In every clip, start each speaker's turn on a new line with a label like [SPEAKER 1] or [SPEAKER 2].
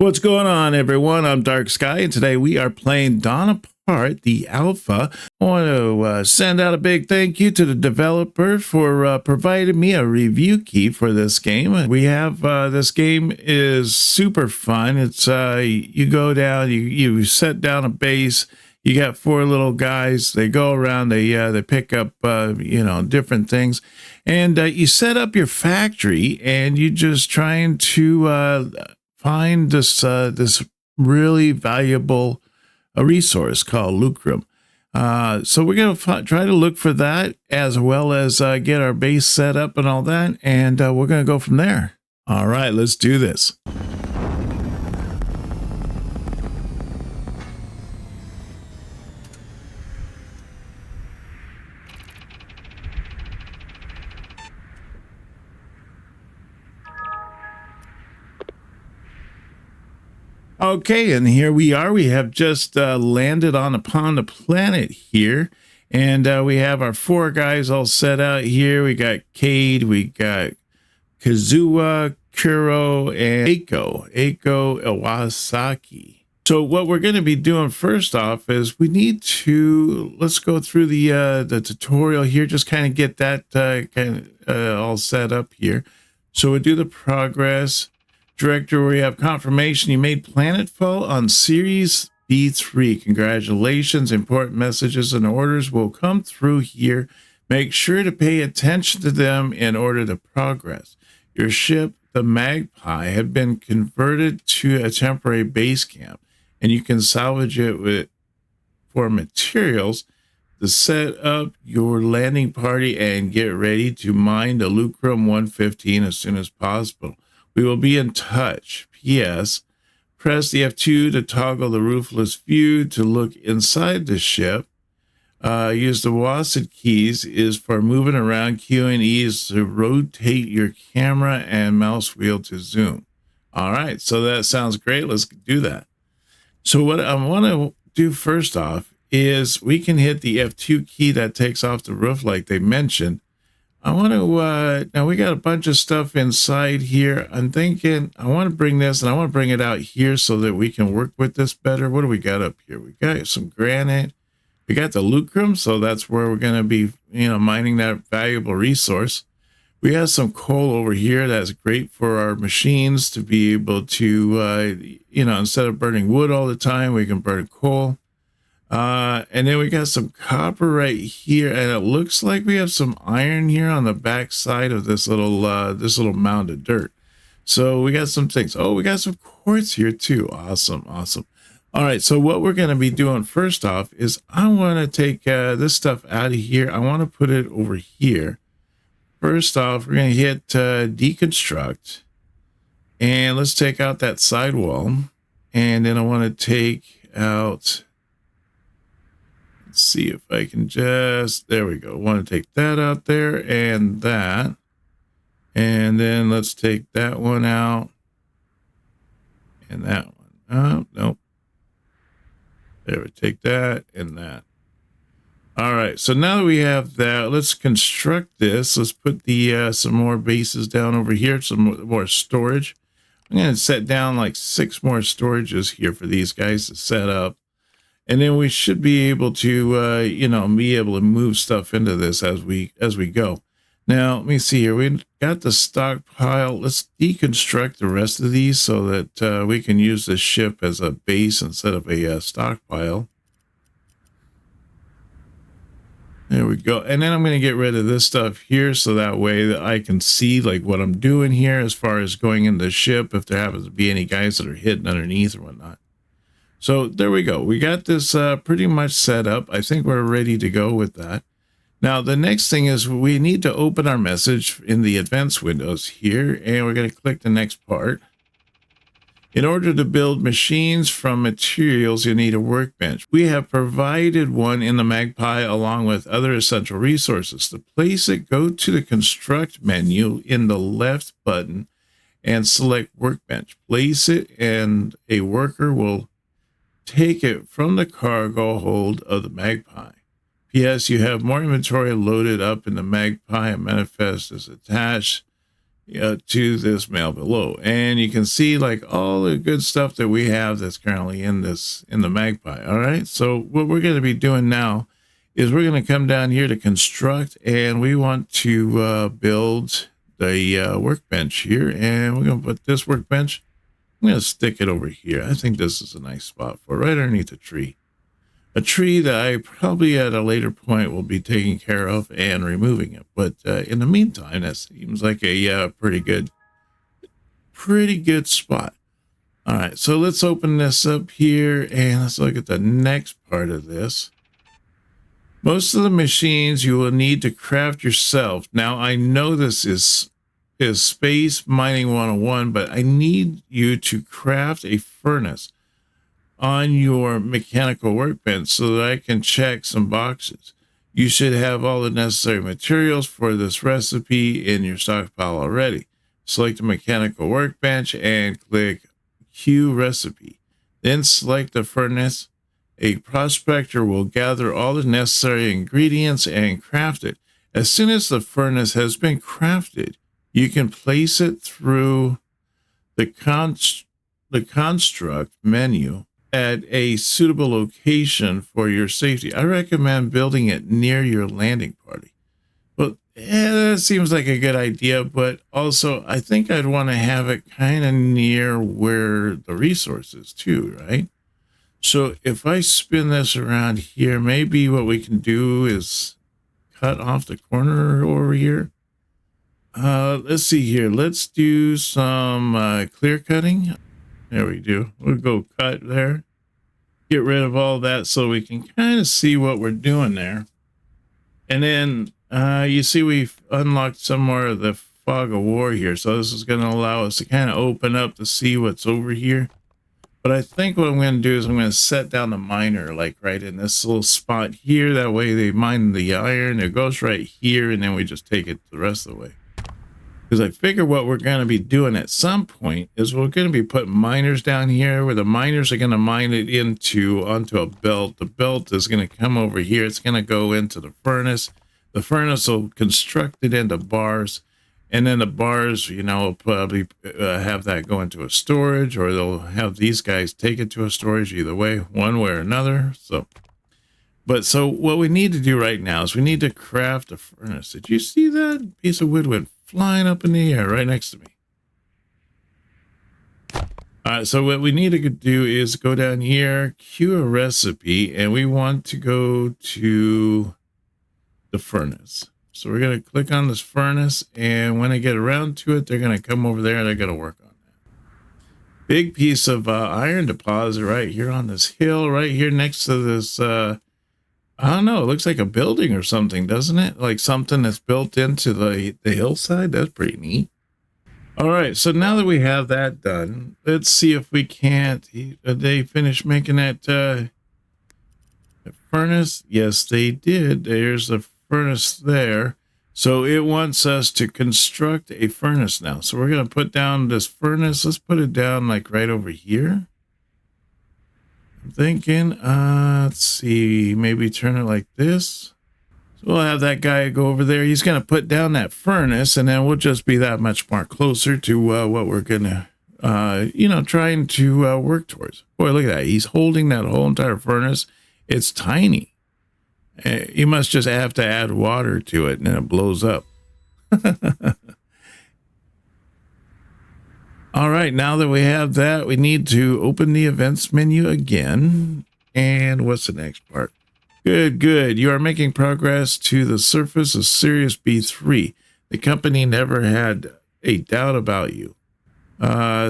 [SPEAKER 1] What's going on, everyone? I'm Dark Sky, and today we are playing Dawn Apart, the alpha. I want to send out a big thank you to the developer for providing me a review key for this game. We have this game is super fun. It's you go down, you set down a base. You got four little guys. They go around. They pick up different things, and you set up your factory, and you just trying to find this really valuable resource called lucrum. So we're going to try to look for that, as well as get our base set up and all that, and we're going to go from there. All right, let's do this. Okay, and here we are. We have just landed upon the planet here, and we have our four guys all set out here. We got Cade, we got Kazuha, Kuro, and Eiko Iwasaki. So what we're going to be doing first off is we need to, let's go through the tutorial here, just kind of get that all set up here. So we'll do the progress. Director, we have confirmation you made planetfall on Series B3. Congratulations. Important messages and orders will come through here. Make sure to pay attention to them in order to progress. Your ship, the Magpie, had been converted to a temporary base camp, and you can salvage it for materials to set up your landing party and get ready to mine the Lucrum 115 as soon as possible. We will be in touch. P.S. Press the F2 to toggle the roofless view to look inside the ship. Use the WASD keys is for moving around. Q and E is to rotate your camera and mouse wheel to zoom. All right, so that sounds great. Let's do that. So what I want to do first off is we can hit the F2 key that takes off the roof like they mentioned. I want to, now we got a bunch of stuff inside here. I'm thinking I want to bring this and I want to bring it out here so that we can work with this better. What do we got up here? We got some granite. We got the lucrum, so that's where we're going to be, mining that valuable resource. We have some coal over here. That's great for our machines to be able to, instead of burning wood all the time, we can burn coal. And then we got some copper right here, and it looks like we have some iron here on the back side of this little mound of dirt. So we got some things. Oh, we got some quartz here too. Awesome. All right, so what we're going to be doing first off is I want to take this stuff out of here. I want to put it over here. First off, we're going to hit deconstruct, and let's take out that sidewall, and then I want to take out, let's see if I can there we go. I want to take that out there and that. And then let's take that one out. And that one. Oh, nope. There, we take that and that. All right. So now that we have that, let's construct this. Let's put the some more bases down over here, some more storage. I'm going to set down like 6 more storages here for these guys to set up. And then we should be able to, be able to move stuff into this as we go. Now, let me see here. We got the stockpile. Let's deconstruct the rest of these so that we can use the ship as a base instead of a stockpile. There we go. And then I'm going to get rid of this stuff here so that way that I can see like what I'm doing here as far as going in the ship if there happens to be any guys that are hidden underneath or whatnot. So there we go. We got this pretty much set up. I think we're ready to go with that. Now, the next thing is we need to open our message in the advanced windows here, and we're going to click the next part. In order to build machines from materials, you need a workbench. We have provided one in the Magpie along with other essential resources. To place it, go to the construct menu in the left button and select workbench. Place it, and a worker will take it from the cargo hold of the Magpie. P.S. You have more inventory loaded up in the Magpie. A manifest is attached. to this mail below, and you can see like all the good stuff that we have that's currently in the Magpie. All right, so what we're going to be doing now is we're going to come down here to construct, and we want to build the workbench here, and we're going to put this workbench, I'm going to stick it over here. I think this is a nice spot for it, right underneath a tree that I probably at a later point will be taking care of and removing it. But in the meantime, that seems like a pretty good spot. All right, so let's open this up here and let's look at the next part of this. Most of the machines you will need to craft yourself. Now, I know this is Space Mining 101, but I need you to craft a furnace on your mechanical workbench so that I can check some boxes. You should have all the necessary materials for this recipe in your stockpile already. Select the mechanical workbench and click Q recipe. Then select the furnace. A prospector will gather all the necessary ingredients and craft it. As soon as the furnace has been crafted, you can place it through the construct menu at a suitable location for your safety. I recommend building it near your landing party. Well, that seems like a good idea, but also I think I'd want to have it kind of near where the resource is too, right? So if I spin this around here, maybe what we can do is cut off the corner over here. Let's see here. Let's do some clear cutting. There we do. We'll go cut there. Get rid of all that so we can kind of see what we're doing there. And then you see we've unlocked some more of the fog of war here. So this is going to allow us to kind of open up to see what's over here. But I think what I'm going to do is I'm going to set down the miner like right in this little spot here. That way they mine the iron. It goes right here and then we just take it the rest of the way. Because I figure what we're going to be doing at some point is we're going to be putting miners down here where the miners are going to mine it onto a belt. The belt is going to come over here. It's going to go into the furnace. The furnace will construct it into bars. And then the bars, you know, will probably have that go into a storage, or they'll have these guys take it to a storage, either way, one way or another. So what we need to do right now is we need to craft a furnace. Did you see that piece of wood went flying up in the air right next to me? All right, so what we need to do is go down here, queue a recipe, and we want to go to the furnace. So we're going to click on this furnace, and when I get around to it, they're going to come over there and they're going to work on that. Big piece of iron deposit right here on this hill, right here next to this, I don't know, it looks like a building or something, doesn't it? Like something that's built into the hillside. That's pretty neat. All right, so now that we have that done, let's see if we can't, they finished making that furnace? Yes, they did. There's the furnace there. So it wants us to construct a furnace now. So we're going to put down this furnace. Let's put it down like right over here. I'm thinking, let's see, maybe turn it like this. So we'll have that guy go over there. He's going to put down that furnace, and then we'll just be that much more closer to what we're going to, trying to work towards. Boy, look at that. He's holding that whole entire furnace. It's tiny. You must just have to add water to it, and then it blows up. All right, now that we have that, we need to open the events menu again. And what's the next part? Good. You are making progress to the surface of Sirius B3. The company never had a doubt about you.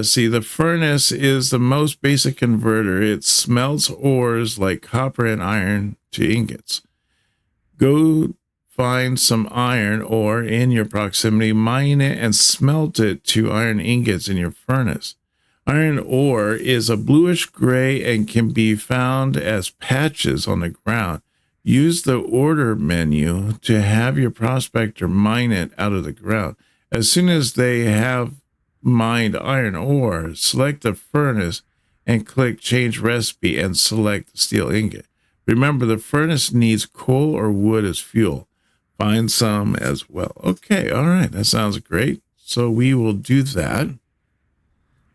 [SPEAKER 1] See, the furnace is the most basic converter. It smelts ores like copper and iron to ingots. Go find some iron ore in your proximity, mine it, and smelt it to iron ingots in your furnace. Iron ore is a bluish gray and can be found as patches on the ground. Use the order menu to have your prospector mine it out of the ground. As soon as they have mined iron ore, select the furnace and click change recipe and select the steel ingot. Remember, the furnace needs coal or wood as fuel. Find some as well. Okay, all right, that sounds great. So we will do that.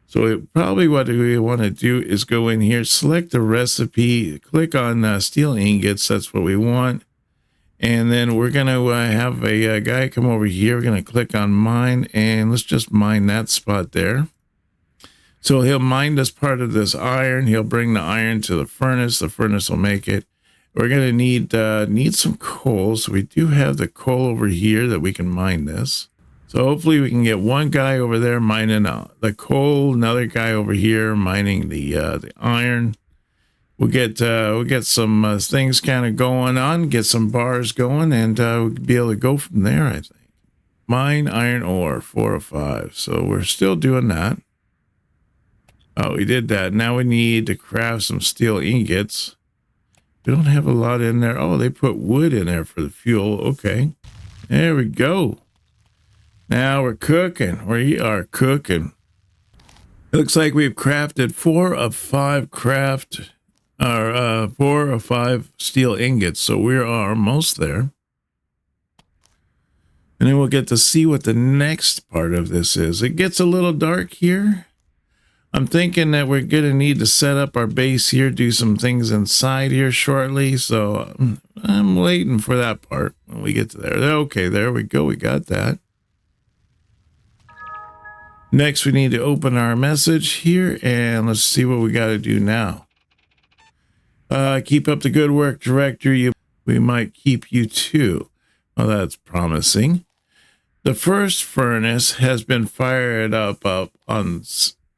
[SPEAKER 1] So probably what we want to do is go in here, select the recipe, click on steel ingots. That's what we want. And then we're going to have a guy come over here. We're going to click on mine, and let's just mine that spot there. So he'll mine this part of this iron. He'll bring the iron to the furnace. The furnace will make it. We're going to need some coal. So we do have the coal over here that we can mine this. So hopefully we can get one guy over there mining the coal, another guy over here mining the iron. We'll get some things kind of going on, get some bars going, and we'll be able to go from there, I think. Mine iron ore, 4 of 5. So we're still doing that. Oh, we did that. Now we need to craft some steel ingots. We don't have a lot in there. Oh, they put wood in there for the fuel. Okay. There we go. Now we're cooking. We are cooking. It looks like we've crafted 4 of 5 4 or 5 steel ingots, so we are almost there. And then we'll get to see what the next part of this is. It gets a little dark here. I'm thinking that we're going to need to set up our base here, do some things inside here shortly, so I'm waiting for that part when we get to there. Okay, there we go. We got that. Next, we need to open our message here, and let's see what we got to do now. Keep up the good work, director. We might keep you too. Well, that's promising. The first furnace has been fired up on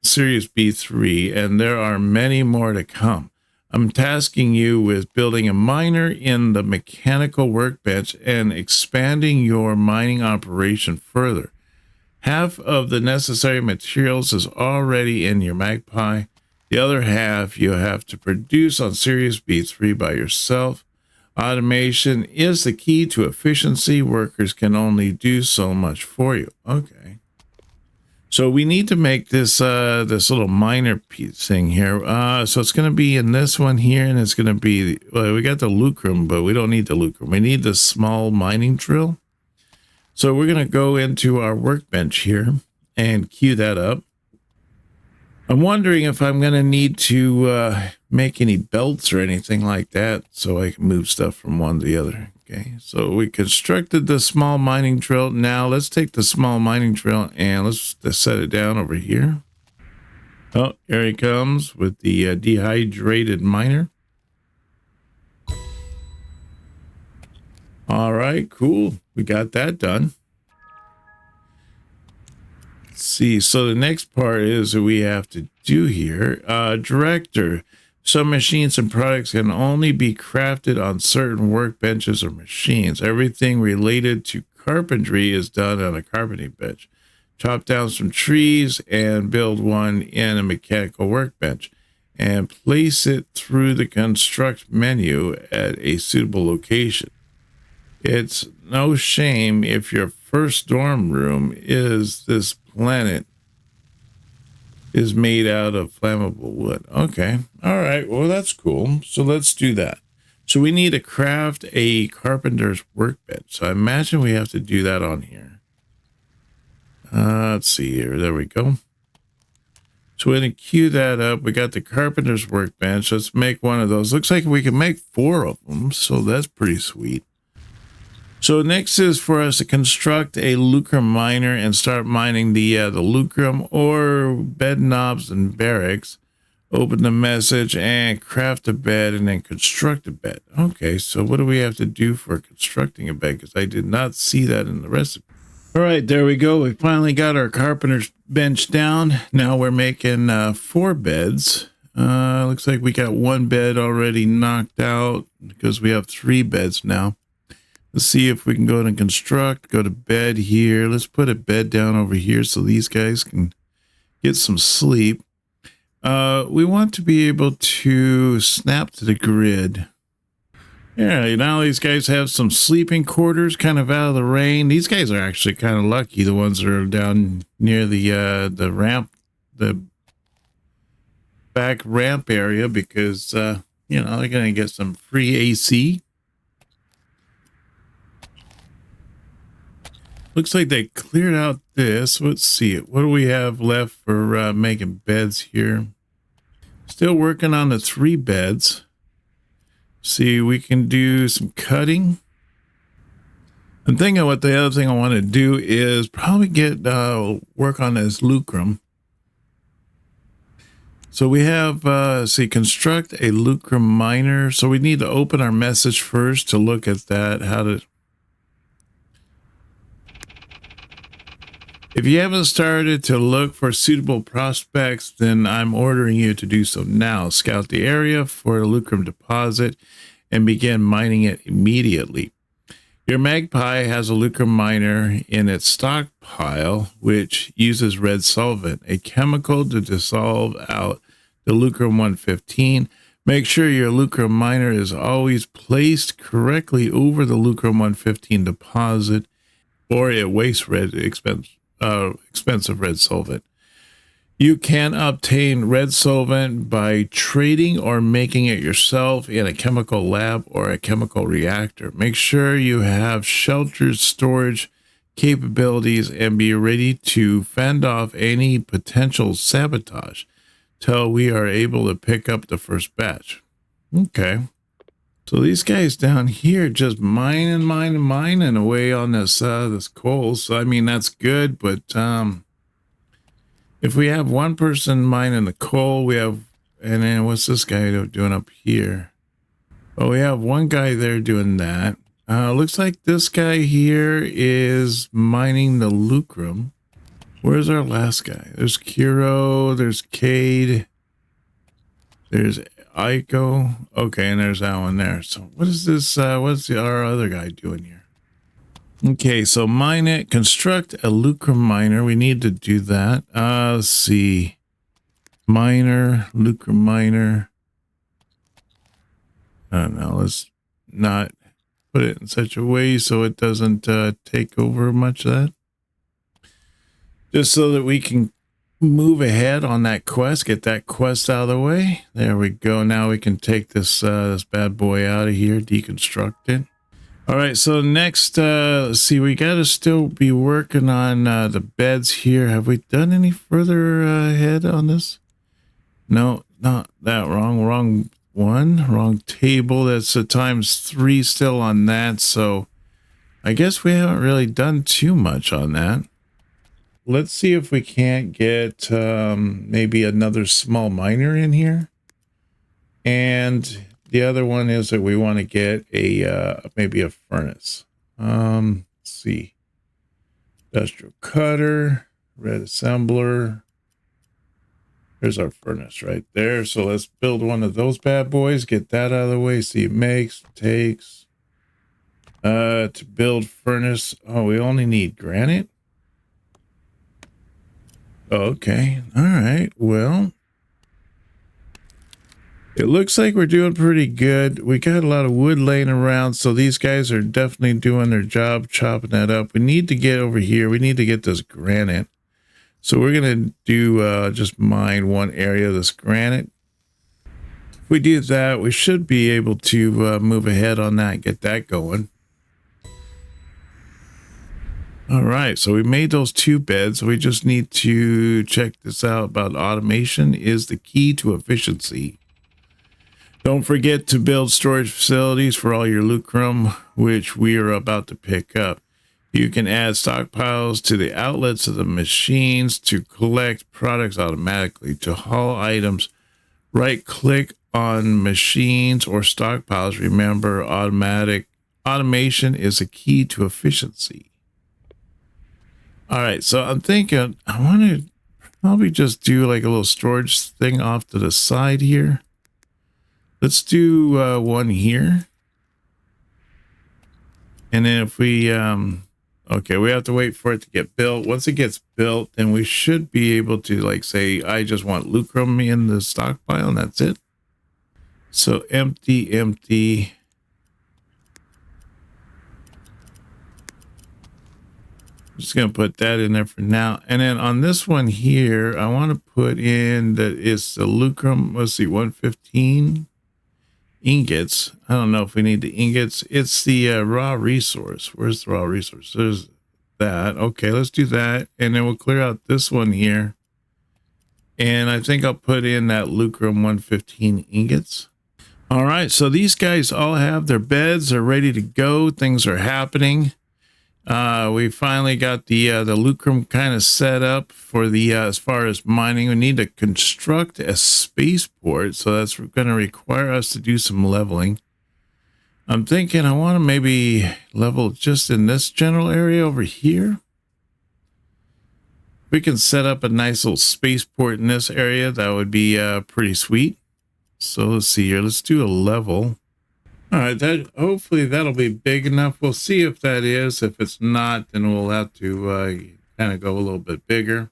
[SPEAKER 1] Series B3, and there are many more to come. I'm tasking you with building a miner in the mechanical workbench and expanding your mining operation further. Half of the necessary materials is already in your Magpie. The other half you have to produce on Series B3 by yourself. Automation is the key to efficiency. Workers can only do so much for you. Okay. So we need to make this this little miner piece thing here. So it's going to be in this one here, and it's going to be, well, we got the lucrum, but we don't need the lucrum. We need the small mining drill. So we're going to go into our workbench here and queue that up. I'm wondering if I'm going to need to make any belts or anything like that so I can move stuff from one to the other. Okay, so we constructed the small mining drill. Now let's take the small mining drill and let's set it down over here. Oh, here he comes with the dehydrated miner. All right, cool. We got that done. Let's see. So the next part is that we have to do here. Director. Some machines and products can only be crafted on certain workbenches or machines. Everything related to carpentry is done on a carpentry bench. Chop down some trees and build one in a mechanical workbench and place it through the construct menu at a suitable location. It's no shame if your first dorm room is this planet is made out of flammable wood. Okay. All right. Well, that's cool. So let's do that. So we need to craft a carpenter's workbench. So I imagine we have to do that on here. Let's see here. There we go. So we're going to queue that up. We got the carpenter's workbench. Let's make one of those. Looks like we can make 4 of them. So that's pretty sweet. So next is for us to construct a lucrum miner and start mining the lucrum or bed knobs and barracks. Open the message and craft a bed and then construct a bed. Okay, so what do we have to do for constructing a bed? Because I did not see that in the recipe. All right, there we go. We finally got our carpenter's bench down. Now we're making 4 beds. Looks like we got 1 bed already knocked out because we have 3 beds now. Let's see if we can go and construct, go to bed here. Let's put a bed down over here so these guys can get some sleep. We want to be able to snap to the grid. Yeah, now these guys have some sleeping quarters kind of out of the rain. These guys are actually kind of lucky, the ones that are down near the ramp, the back ramp area, because, you know, they're going to get some free AC. Looks like they cleared out this. Let's see it. What do we have left for making beds here? Still working on the 3 beds. See, we can do some cutting. I'm thinking what the other thing I want to do is probably get work on this lucrum. So we have, construct a lucrum miner. So we need to open our message first to look at that, how to... If you haven't started to look for suitable prospects, then I'm ordering you to do so now. Scout the area for a lucrum deposit and begin mining it immediately. Your magpie has a lucrum miner in its stockpile, which uses red solvent, a chemical to dissolve out the lucrum 115. Make sure your lucrum miner is always placed correctly over the lucrum 115 deposit, or it wastes expensive red solvent. You can obtain red solvent by trading or making it yourself in a chemical lab or a chemical reactor. Make sure you have sheltered storage capabilities and be ready to fend off any potential sabotage till we are able to pick up the first batch. Okay. So these guys down here just mining away on this this coal. So I mean, that's good, but if we have one person mining the coal, we have, and then what's this guy doing up here? Oh, we have one guy there doing that. Looks like this guy here is mining the lucrum. Where's our last guy? There's Kiro, there's Cade, there's Aiko. Okay, and there's that one there. So what is this? What's our other guy doing here? Okay, so mine it, construct a lucrum miner. We need to do that. Let's see. Miner, lucrum miner. I don't know. Let's not put it in such a way so it doesn't take over much of that. Just so that we can move ahead on that quest, get that quest out of the way. There we go. Now we can take this this bad boy out of here, deconstruct it. All right, so next, let's see, we got to still be working on the beds here. Have we done any further ahead on this? No, not that. Wrong one, wrong table. That's a ×3 still on that. So I guess we haven't really done too much on that. Let's see if we can't get maybe another small miner in here. And the other one is that we want to get a maybe a furnace. Let's see. Industrial cutter, red assembler. There's our furnace right there. So let's build one of those bad boys. Get that out of the way. See, it takes to build furnace. Oh, we only need granite. Okay. All right. Well, it looks like we're doing pretty good. We got a lot of wood laying around, so these guys are definitely doing their job, chopping that up. We need to get over here. We need to get this granite. So we're going to do just mine one area of this granite. If we do that, we should be able to move ahead on that and get that going. All right, so we made those 2 beds. We just need to check this out about automation is the key to efficiency. Don't forget to build storage facilities for all your lucrum, which we are about to pick up. You can add stockpiles to the outlets of the machines to collect products automatically. To haul items, right-click on machines or stockpiles. Remember, automation is a key to efficiency. All right, so I'm thinking I want to probably just do like a little storage thing off to the side here. Let's do one here. And then if we, okay, we have to wait for it to get built. Once it gets built, then we should be able to like say, I just want lucrum in the stockpile and that's it. So empty, empty. I'm just going to put that in there for now. And then on this one here, I want to put in that it's the lucrum, let's see, 115. Ingots. I don't know if we need the ingots. It's the raw resource. Where's the raw resource? There's that. Okay, let's do that. And then we'll clear out this one here. And I think I'll put in that lucrum 115 ingots. All right, so these guys all have their beds. They're ready to go. Things are happening. We finally got the lucrum kind of set up for the as far as mining. We need to construct a spaceport, so that's going to require us to do some leveling. I'm thinking I want to maybe level just in this general area over here. We can set up a nice little spaceport in this area. That would be pretty sweet. So let's see here. Let's do a level. All right, that hopefully that'll be big enough. We'll see if that is. If it's not, then we'll have to kind of go a little bit bigger.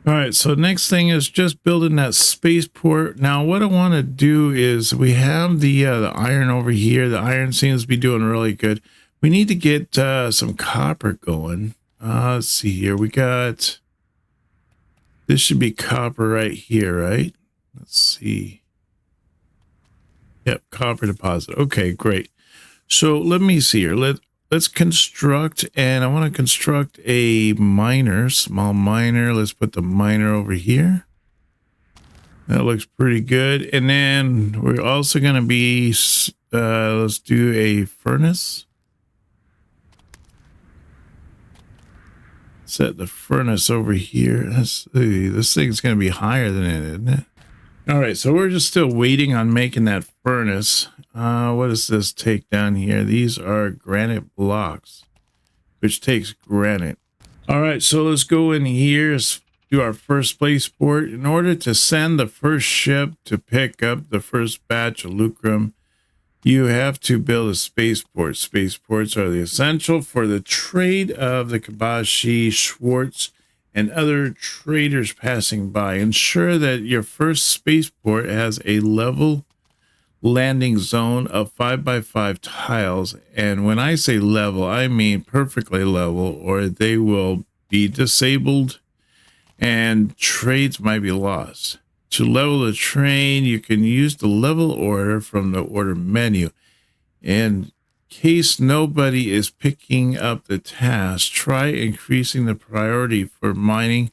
[SPEAKER 1] All right, so next thing is just building that spaceport. Now, what I want to do is we have the iron over here. The iron seems to be doing really good. We need to get some copper going. Let's see here. We got, this should be copper right here, right? Let's see. Yep, copper deposit. Okay, great. So let me see here. Let's construct, and I want to construct a miner, small miner. Let's put the miner over here. That looks pretty good. And then we're also going to be, let's do a furnace. Set the furnace over here. This thing's going to be higher than it, isn't it? All right, so we're just still waiting on making that furnace. What does this take down here? These are granite blocks, which takes granite. All right, so let's go in here, do our first spaceport. In order to send the first ship to pick up the first batch of lucrum, you have to build a spaceport. Spaceports are the essential for the trade of the Kabashi, Schwartz, and other traders passing by. Ensure that your first spaceport has a level landing zone of 5x5 tiles. And when I say level, I mean perfectly level, or they will be disabled and trades might be lost. To level the train, you can use the level order from the order menu. In case nobody is picking up the task, try increasing the priority for mining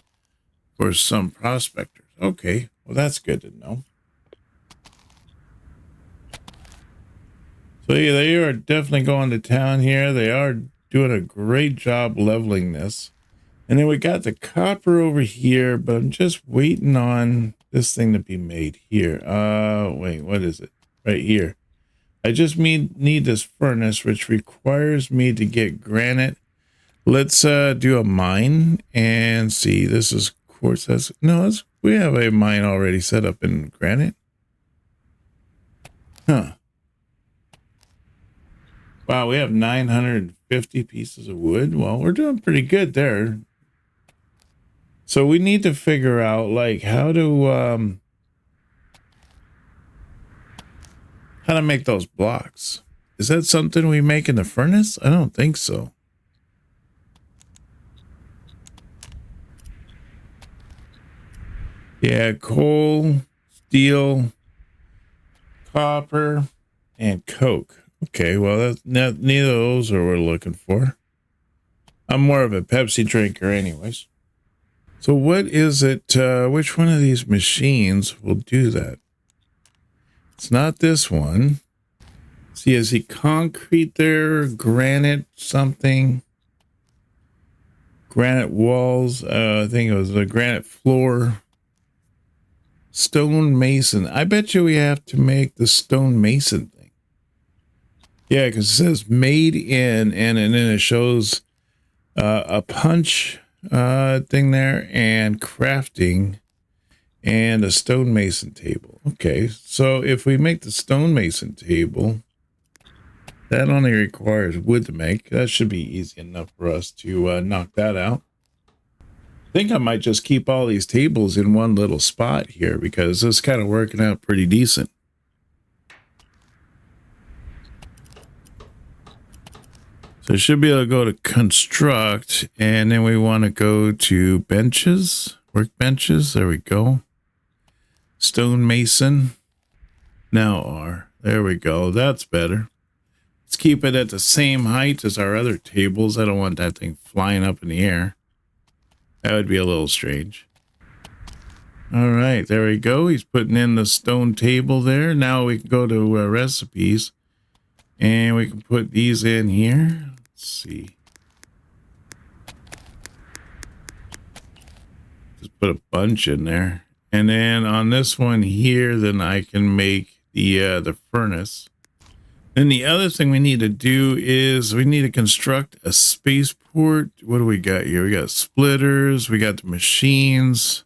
[SPEAKER 1] for some prospectors. Okay, well, that's good to know. So yeah, they are definitely going to town here. They are doing a great job leveling this. And then we got the copper over here, but I'm just waiting on this thing to be made here. Wait, what is it? Right here. I just need this furnace, which requires me to get granite. Let's do a mine and see. This is quartz. We have a mine already set up in granite. Huh. Wow, we have 950 pieces of wood. Well, we're doing pretty good there. So we need to figure out like how to make those blocks. Is that something we make in the furnace? I don't think so. Yeah, coal, steel, copper, and coke. Okay, well, neither of those are what we're looking for. I'm more of a Pepsi drinker anyways. So what is it, which one of these machines will do that? It's not this one. See, is he concrete there? Granite something? Granite walls. I think it was a granite floor. Stone mason. I bet you we have to make the stone mason thing. Yeah, because it says made in, and then it shows a punch thing there and crafting and a stonemason table. Okay, so if we make the stonemason table, that only requires wood to make. That should be easy enough for us to knock that out. I think I might just keep all these tables in one little spot here because this is kind of working out pretty decent. So I should be able to go to construct, and then we want to go to benches, workbenches. There we go. Stonemason. Now R. There we go. That's better. Let's keep it at the same height as our other tables. I don't want that thing flying up in the air. That would be a little strange. All right, there we go. He's putting in the stone table there. Now we can go to recipes, and we can put these in here. Let's see. Just put a bunch in there. And then on this one here, then I can make the furnace. Then the other thing we need to do is we need to construct a spaceport. What do we got here? We got splitters. We got the machines.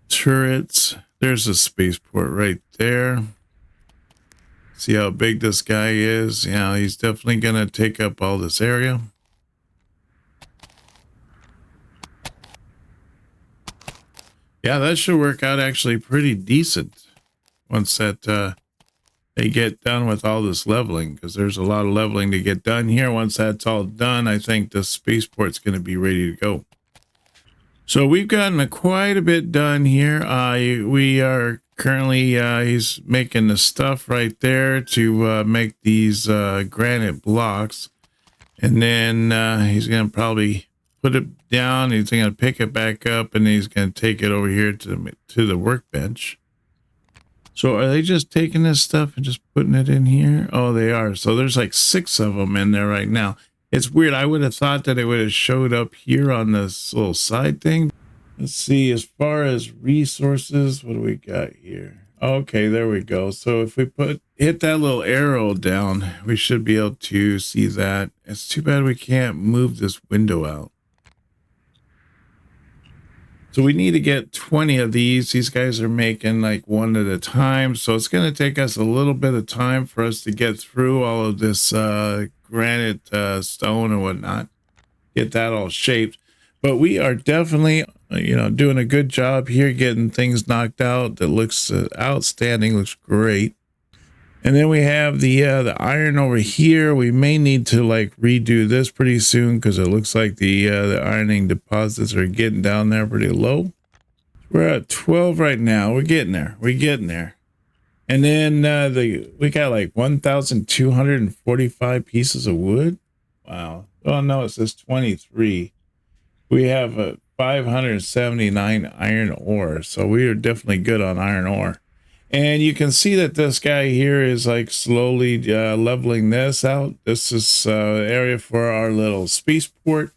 [SPEAKER 1] Turrets. There's a spaceport right there. See how big this guy is? Yeah, he's definitely going to take up all this area. Yeah, that should work out actually pretty decent once that they get done with all this leveling, because there's a lot of leveling to get done here. Once that's all done, I think the spaceport's going to be ready to go. So we've gotten quite a bit done here. We are currently, he's making the stuff right there to make these granite blocks. And then he's going to probably put it down. He's going to pick it back up, and he's going to take it over here to the workbench. So are they just taking this stuff and just putting it in here? Oh, they are. So there's like 6 of them in there right now. It's weird. I would have thought that it would have showed up here on this little side thing. Let's see. As far as resources, what do we got here? Okay, there we go. So if we hit that little arrow down, we should be able to see that. It's too bad we can't move this window out. So we need to get 20 of these. These guys are making like one at a time. So it's going to take us a little bit of time for us to get through all of this granite stone and whatnot. Get that all shaped. But we are definitely, doing a good job here, getting things knocked out. That looks outstanding. Looks great. And then we have the iron over here. We may need to like redo this pretty soon, because it looks like the ironing deposits are getting down there pretty low. We're at 12 right now. We're getting there. We're getting there. And then we got like 1,245 pieces of wood. Wow. Oh no, it says 23. We have 579 iron ore. So we are definitely good on iron ore. And you can see that this guy here is like slowly leveling this out. This is area for our little spaceport.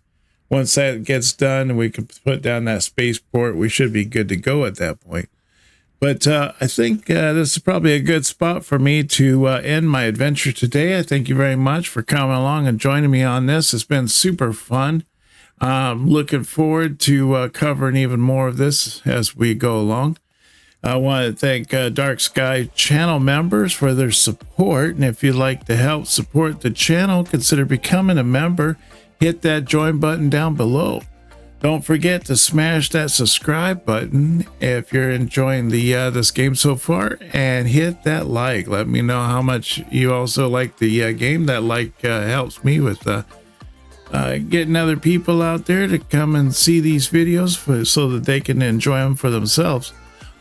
[SPEAKER 1] Once that gets done, we can put down that spaceport. We should be good to go at that point. But I think this is probably a good spot for me to end my adventure today. I thank you very much for coming along and joining me on this. It's been super fun. Looking forward to covering even more of this as we go along. I want to thank Dark Sky channel members for their support. And if you'd like to help support the channel, consider becoming a member. Hit that join button down below. Don't forget to smash that subscribe button if you're enjoying this game so far, and hit that like. Let me know how much you also like the game. That like helps me with getting other people out there to come and see these videos so that they can enjoy them for themselves.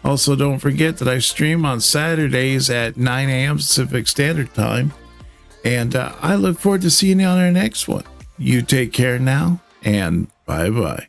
[SPEAKER 1] Also, don't forget that I stream on Saturdays at 9 a.m. Pacific Standard Time. And I look forward to seeing you on our next one. You take care now, and bye-bye.